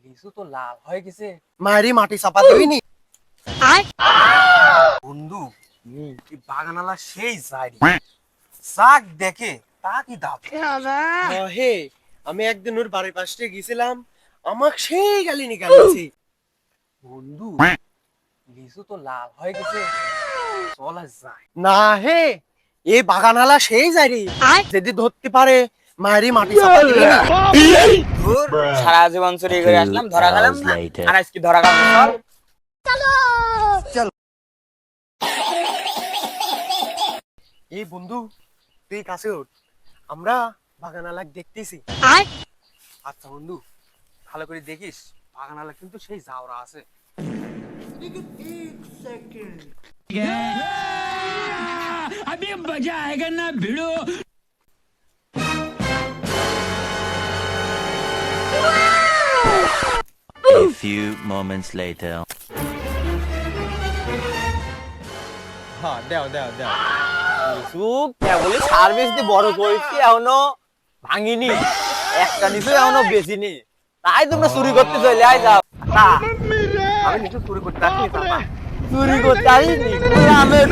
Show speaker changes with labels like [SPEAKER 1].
[SPEAKER 1] লিচু তো লাল হয়ে গেছে।
[SPEAKER 2] মারি মাটি চাপা দিবিনি
[SPEAKER 1] বন্ধু এই বাগানালা সেই জারি শাক দেখে তা কি দাম।
[SPEAKER 2] হে আমি একদিন ওর বাড়ির পাশে গেছিলাম, আমাকে সেই গালি নিকালিছে।
[SPEAKER 1] বন্ধু লিচু তো লাল হয়ে গেছে, চলা যায়।
[SPEAKER 2] না হে, এই বাগানালা সেই জারি যদি ধরতে পারে মারি মাটি চাপা দিবিনি।
[SPEAKER 3] ধুর, সারা জীবন চুরি করে আসলাম, ধরা গেলাম না। আর আজকে ধরা গেলাম, চল।
[SPEAKER 2] এই বন্ধু তুই কাছে ওঠ, আমরা বাগানালাক দেখতেছি।
[SPEAKER 1] আচ্ছা বন্ধু, ভালো করে দেখিস, বাগানালা কিন্তু সেই জাউরা আছে।
[SPEAKER 4] अभी मजा आएगा ना भिड़ो।
[SPEAKER 5] A few moments later.
[SPEAKER 2] হ্যাঁ দেও দেও দেও।
[SPEAKER 3] লিচু কেবলই সার্ভিস দিয়ে বড় করেছি, এখনো ভাঙিনি, একটা লিচু এখনো বেচিনি। তাই তোমরা চুরি করতে চলে আয় যাও।
[SPEAKER 1] আমি লিচু চুরি করতে আসিনি চাপা।
[SPEAKER 3] চুরি করতে আসিনি, আমের